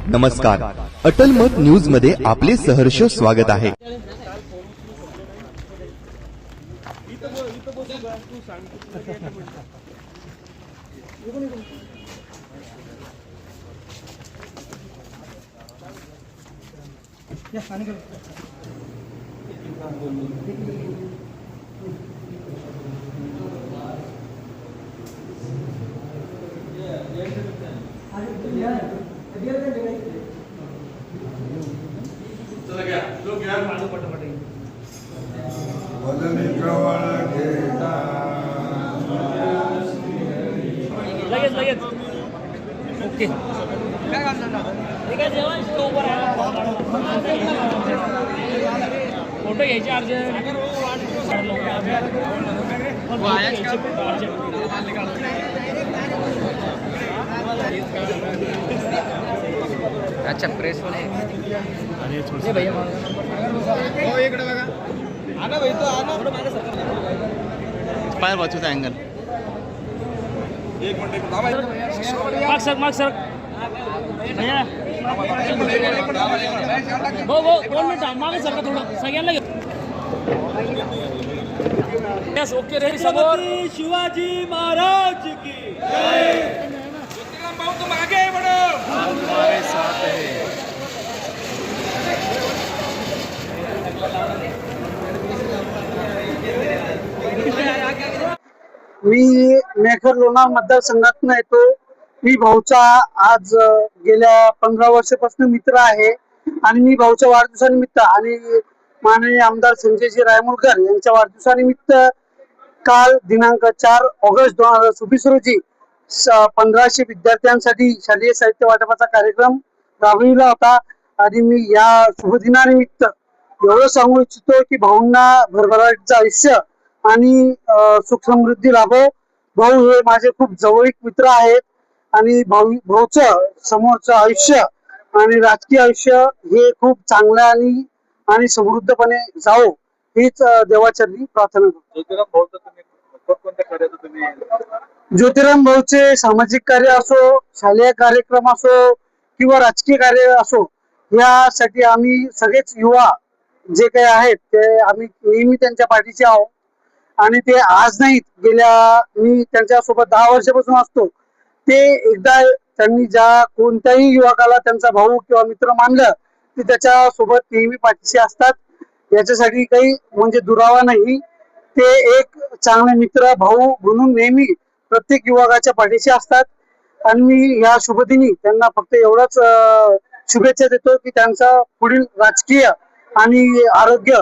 नमस्कार, अटल मत न्यूज मध्ये आपले सहर्ष स्वागत आहे. लगेच ओके काय फोटो घ्यायचे अर्जंट. अच्छा प्रेस वाले भैया हो इकडे बघा. आना भाई तो आना पायर वाचूचा अँगल. एक मिनिट माग सर भैया भाऊ 2 मिनिट मागे सर का थोडं सगळ्यांना घे. यस ओके रेडी समोर. शिवाजी महाराज की जय. भाऊ तुम आगे बढ़ो. हमारे साथ है. मी मेखर लोणार मतदारसंघातून येतो. मी भाऊचा आज गेल्या 15 वर्षापासून मित्र आहे आणि मी भाऊच्या वाढदिवसानिमित्त आणि माननीय आमदार संजयजी रायमुलकर यांच्या वाढदिवसानिमित्त काल दिनांक 4 ऑगस्ट 2024 रोजी 1500 विद्यार्थ्यांसाठी शालेय साहित्य वाटपाचा कार्यक्रम राबविला होता. आणि मी या शुभदिनानिमित्त एवढं सांगू इच्छितो की भाऊंना भरभराटीचं आयुष्य आणि सुख समृद्धी लाभो. भाऊ हे माझे खूप जवळीक मित्र आहेत आणि भाऊचं समोरचं आयुष्य आणि राजकीय आयुष्य हे खूप चांगलं आणि समृद्धपणे जावो हीच देवाचरणी प्रार्थना करतो. ज्योतिराम भाऊचे सामाजिक कार्य असो, शालेय कार्यक्रम असो किंवा राजकीय कार्य असो, यासाठी आम्ही सगळेच युवा जे काही आहेत ते आम्ही नेहमी त्यांच्या पाठीशी आहोत. आणि ते आज नाहीत, मी त्यांच्या सोबत 10 वर्षापासून असतो. ते एकदा त्यांनी ज्या कोणत्याही युवकाला त्यांचा भाऊ किंवा मित्र मानलं ते त्याच्या सोबत नेहमी पाठीशी असतात. याच्यासाठी काही म्हणजे दुरावा नाही. ते एक चांगले मित्र भाऊ म्हणून नेहमी प्रत्येक युवकाच्या पाठीशी असतात. आणि मी या शुभदिनी त्यांना फक्त एवढंच शुभेच्छा देतो की त्यांचा पुढील राजकीय आणि आरोग्य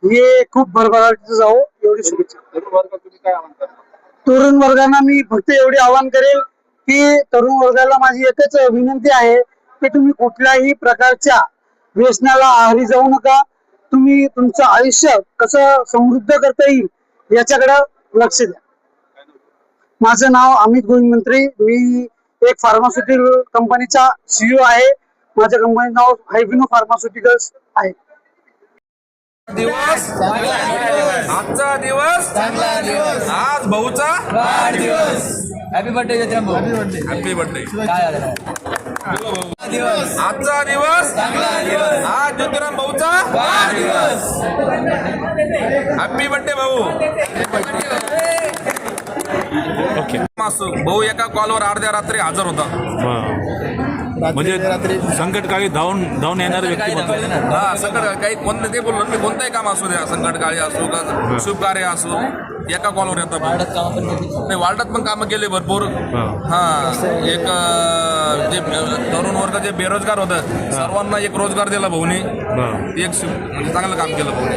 हे खूप भरभराटीचं जावो एवढी शुभेच्छा. तरुण वर्गांना मी फक्त एवढे आवाहन करेल की तरुण वर्गाला माझी एकच विनंती आहे की तुम्ही कुठल्याही प्रकारच्या व्यसनाला आहारी जाऊ नका. तुम्ही तुमचं आयुष्य कसं समृद्ध करता येईल याच्याकडे लक्ष द्या. माझं नाव अमित गोविंद मंत्री. मी एक फार्मास्युटिकल कंपनीचा CEO आहे. माझ्या कंपनीचं नाव हायविनो फार्मास्युटिकल्स आहे. आजचा दिवस चांगला दिवस. आज भाऊचा वाढदिवस. हॅपी बर्थडे ज्योतिराम भाऊ. Happy birthday. दिवस आजचा दिवस चांगला दिवस. आज ज्योतिराम भाऊचा वाढदिवस. हॅपी बर्थडे भाऊ. भाऊ एका कॉलवर अर्ध्या रात्री हजर होता. म्हणजे संकटकाळी धावून येणारे व्यक्तिमत्व. हा संकट काही कोणतं ते बोललो मी कोणतंही काम असू द्या, संकटकाळी असो का शुभ कार्य असो, एका कॉलवर येतात. नाही वार्डात पण कामं केले भरपूर. हा एक जे तरुण वर्ग जे बेरोजगार होतं सर्वांना एक रोजगार दिला भाऊनी. एक म्हणजे चांगलं काम केलं भाऊनी.